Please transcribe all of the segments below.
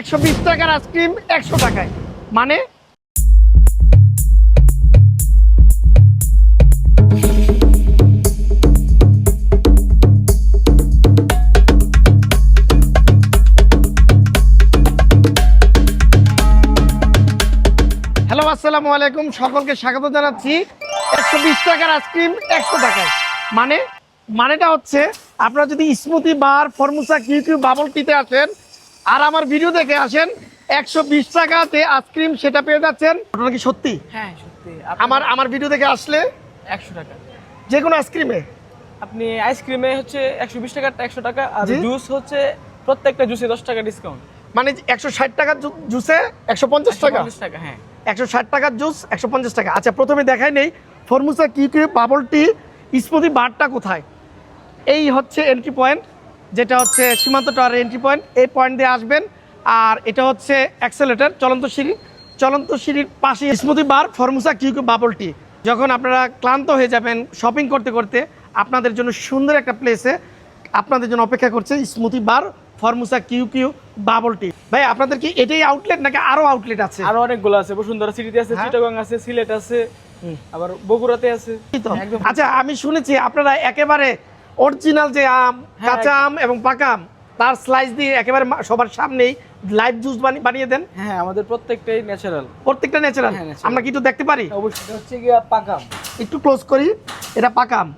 120 টাকার আইসক্রিম 100 টাকায়, মানে হ্যালো আসসালামু আলাইকুম, সকলকে স্বাগত জানাচ্ছি। 120 টাকার আইসক্রিম 100 টাকায়, মানেটা হচ্ছে আপনারা যদি স্মুথি বার, ফরমুসা, কিউকিউ, বাবল টিতে আসেন আর আমার ভিডিও দেখে আসেন, 120 টাকাতে আইসক্রিম সেটা পেয়ে যাচ্ছেন। আপনারা কি সত্যি? হ্যাঁ সত্যি। আমার ভিডিও দেখে আসলে 100 টাকা যে কোনো আইসক্রিমে, আপনি আইসক্রিমে হচ্ছে 120 টাকা 100 টাকা, আর জুস হচ্ছে প্রত্যেকটা জুসে 10 টাকা ডিসকাউন্ট। মানে 160 টাকার জুসে 150 টাকা। 150 টাকা, হ্যাঁ 160 টাকার জুস 150 টাকা। আচ্ছা, প্রথমে দেখাই নেই ফরমুসা, কিউকিউ, বাবল টি, স্মুথি বারটা কোথায়। এই হচ্ছে এন্ট্রি পয়েন্ট, যেটা হচ্ছে সীমান্ত টাওয়ারের এন্ট্রি পয়েন্ট। এই পয়েন্ট দিয়ে আসবেন, আর এটা হচ্ছে অ্যাক্সেলেটর, চলন্ত সিঁড়ির পাশে স্মুথি বার, ফরমুসা, কিউকিউ, বাবল টি। যখন আপনারা ক্লান্ত হয়ে যাবেন শপিং করতে করতে, আপনাদের জন্য সুন্দর একটা প্লেসে আপনাদের জন্য অপেক্ষা করছে স্মুথি বার, ফরমুসা, কিউকিউ, বাবল টি। ভাই, আপনাদের কি এটাই আউটলেট নাকি আরো আউটলেট আছে? আরো অনেকগুলো আছে, বসুন্ধরা সিটিতে আছে, চিটাগং আছে, সিলেট আছে, আবার বগুড়াতে আছে। একদম। আচ্ছা, আমি শুনেছি আপনারা একেবারে অরিজিনাল যে আম, কাঁচা আম এবং পাকা আম, তার স্লাইস দিয়ে একেবারে সবার সামনেই লাইভ জুস বানিয়ে দেন। হ্যাঁ, আমাদের প্রত্যেকটাই ন্যাচারাল। প্রত্যেকটা ন্যাচারাল। natural। আমরা কি একটু দেখতে পারি? অবশ্যই। হচ্ছে গিয়া পাকাম, একটু ক্লোজ করি। এটা পাকা আম,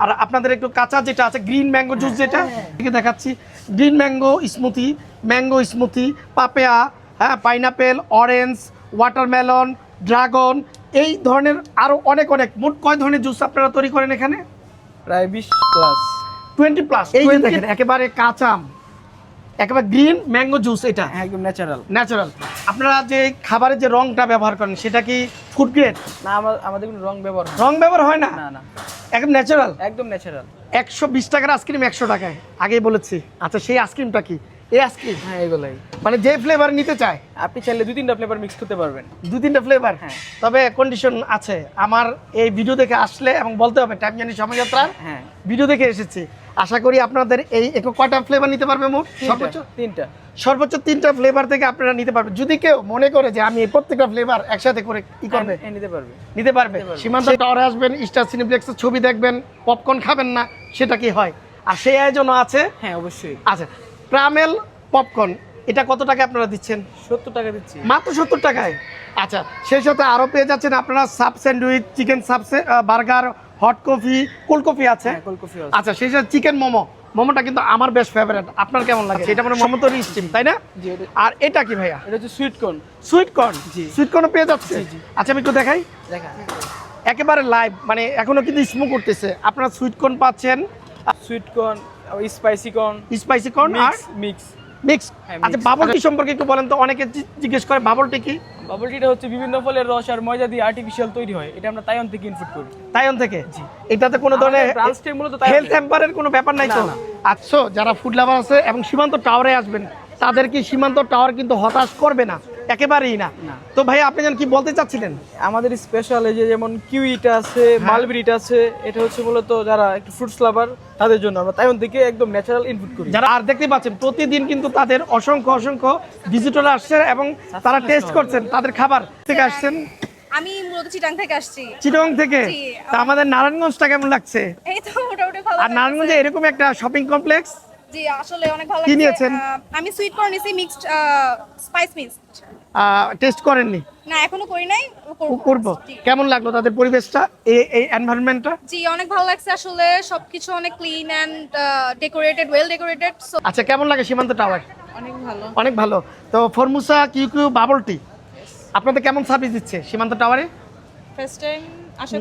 আর আপনাদের একটু কাঁচা যেটা আছে গ্রিন ম্যাঙ্গো জুস, যেটা থেকে দেখাচ্ছি। গ্রিন ম্যাঙ্গো স্মুথি, পাপেয়া, হ্যাঁ, পাইনাপেল, অরেঞ্জ, ওয়াটারমেলন, ড্রাগন, এই ধরনের আরো অনেক মোট কয় ধরনের জুস আপনারা তৈরি করেন এখানে? প্রায় 20 প্লাস, 20 প্লাস। এই যে দেখেন একেবারে কাঁচা আম, একেবারে গ্রিন ম্যাঙ্গো জুস, এটা একদম ন্যাচারাল। আপনারা যে খাবারের যে রংটা ব্যবহার করেন সেটা কি ফুড গ্রেড? না, আমাদের কোনো রং ব্যবহার হয় না। না, একদম ন্যাচারাল। 120 টাকার আইসক্রিম 100 টাকায়, আগেই বলেছি। আচ্ছা, সেই আইসক্রিমটা কি? এই আইসক্রিম? হ্যাঁ, এগুলাই। মানে যে ফ্লেভার নিতে চায় আপনি চাইলে 2-3টা ফ্লেভার মিক্স করতে পারবেন। 2-3টা ফ্লেভার? হ্যাঁ। তবে কন্ডিশন আছে, আমার এই ভিডিও দেখে আসলে এবং বলতে হবে টাইম জানি সময়াত্রার হ্যাঁ, ভিডিও দেখে এসেছি। আশা করি আপনাদের এই কয়টা ফ্লেভার নিতে পারবে? মোট সর্বোচ্চ 3টা ফ্লেভার থেকে আপনারা নিতে পারবেন। যদি কেউ মনে করে যে আমি এই প্রত্যেকটা ফ্লেভার একসাথে করে কি করবে, নিতে পারবে। সীমান্ত টাওয়ারে আসবেন, স্টার সিনেপ্লেক্সের ছবি দেখবেন, পপকর্ন খাবেন না, সেটা কি হয়? আর সেই আয়োজনও আছে। হ্যাঁ, অবশ্যই। আচ্ছা, ক্রামেল পপকর্ন এটা কত টাকা আপনারা দিচ্ছেন? 70 টাকা দিচ্ছি। মাত্র 70 টাকায়। আচ্ছা, সেই সাথে আরো পেয়ে যাচ্ছেন আপনারা sub sandwich, chicken sub, burger, hot coffee, cold coffee আছে। আচ্ছা, সেই সাথে চিকেন মোমোটা কিন্তু আমার বেশ ফেভারিট। আপনার কেমন লাগে? এটা মানে মোমো তো স্টিম, তাই না? আর এটা কি ভাইয়া? এটা হচ্ছে সুইট কর্ন পেয়ে যাচ্ছে। আচ্ছা, আমি একটু দেখাই। একেবারে লাইভ, মানে এখনো কিন্তু স্মোক করতেছে। আপনারা সুইট কর্ন পাচ্ছেন, স্পাইসি কর্ন আর মিক্স। আচ্ছা, বাবল টি সম্পর্কে একটু বলেন তো, অনেকে জিজ্ঞেস করে বাবল টি কি? বাবল টিটা হচ্ছে বিভিন্ন ফলের রস আর ময়দা দিয়ে আর্টিফিশিয়াল তৈরি হয়। এটা আমরা তাইওয়ান থেকে ইনপুট করি। তাইওয়ান থেকে? জি। এটাতে কোনো ধরনের হেলথ হ্যাম্পারের কোনো ব্যাপার নাই তো? আচ্ছা, যারা ফুড লাভার আছে এবং সীমান্ত টাওয়ারে আসবেন, তাদের কি সীমান্ত টাওয়ার কিন্তু হতাশ করবে না, একেবারেই না। তো ভাই, আপনি জানেন কি বলতে চাচ্ছিলেন? আমাদের স্পেশাল এই যে যেমন কিউইটা আছে, মালবেরিটা আছে, এটা হচ্ছে মূলত যারা একটু ফ্রুটস লাভার তাদের জন্য আমরা তাইওয়ান থেকে একদম ন্যাচারাল ইনপুট করি। যারা আর দেখতে পাচ্ছেন প্রতিদিন কিন্তু তাদের অসংখ্য ভিজিটর আসছে এবং তারা টেস্ট করছেন তাদের খাবার। থেকে আসছেন? আমি মূলত চিটাং থেকে আসছি। চিটাং থেকে? তা আমাদের নারায়ণগঞ্জটা কেমন লাগছে? এই তো মোটামুটি ভালো। আর নারায়ণগঞ্জে এরকম একটা শপিং কমপ্লেক্স? জি, আসলে অনেক ভালো কি লাগছে। নিয়েছেন? আমি সুইট কর্ন নিছি, মিক্সড স্পাইস মিক্সড। টেস্ট করেননি? না, এখনো করি নাই, করব। কেমন লাগলো তাদের পরিবেশটা, এই এনভায়রনমেন্টটা? জি, অনেক ভালো লাগছে। আসলে সবকিছু অনেক clean and decorated, well decorated. আচ্ছা, কেমন লাগে সীমান্ত টাওয়ার? অনেক ভালো। তো ফরমুসা, কিউকিউ, বাবল টি আপনাদের কেমন সার্ভিস দিচ্ছে সীমান্ত টাওয়ারে? ফার্স্ট টাইম, আশা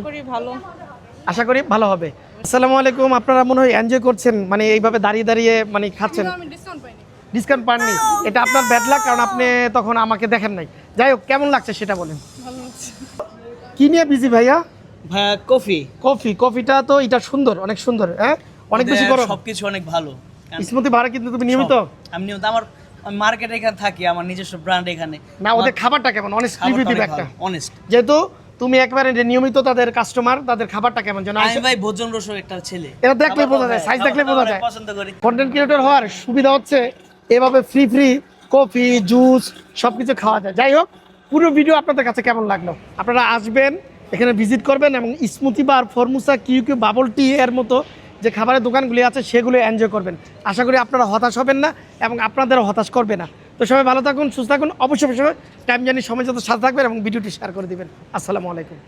করি ভালো হবে। আসসালামু আলাইকুম। আপনারা মনে হয় এনজয় করছেন, মানে এইভাবে দাঁড়িয়ে মানে খাচ্ছেন। ডিসকাউন্ট পাননি, এটা আপনার ব্যাড লাক, কারণ আপনি তখন আমাকে দেখেন নাই। যাই হোক, কেমন লাগছে সেটা বলেন। কি নিয়ে বিজি ভাইয়া? কফিটা তো এটা সুন্দর, অনেক সুন্দর। হ্যাঁ, অনেক বেশি গরম, সবকিছু অনেক ভালো। স্মুথি বারে কিন্তু তুমি নিয়মিত? আমি নিয়মিত, আমার মার্কেটে এখানে থাকি, আমার নিজস্ব ব্র্যান্ড এখানে। না, ওদের খাবারটা কেমন? অনেস্ট রিভিউ দিবে একটা। অনেস্ট, যেহেতু তুমি একবারে নিয়মিত তাদের কাস্টমার, তাদের খাবারটা কেমন? যেন আমি ভাই ভোজন রসক একটা ছেলে, এটা দেখলে বোঝা যায়, সাইজ দেখলে বোঝা যায়। পছন্দ করি। কন্টেন্ট ক্রিয়েটর হওয়ার সুবিধা হচ্ছে এভাবে ফ্রি কফি জুস সব কিছু খাওয়া যায়। যাই হোক, পুরো ভিডিও আপনাদের কাছে কেমন লাগলো? আপনারা আসবেন, এখানে ভিজিট করবেন এবং স্মুথি বার, ফরমুসা, কিউ কিউ, বাবল টি এর মতো যে খাবারের দোকানগুলি আছে সেগুলো এনজয় করবেন। আশা করি আপনারা হতাশ হবেন না এবং আপনাদেরও হতাশ করবে না। তো সবাই ভালো থাকুন, সুস্থ থাকুন, অবশ্যই টাইম জানি সময় যত সাথে থাকবেন এবং ভিডিওটি শেয়ার করে দিবেন। আসসালামু আলাইকুম।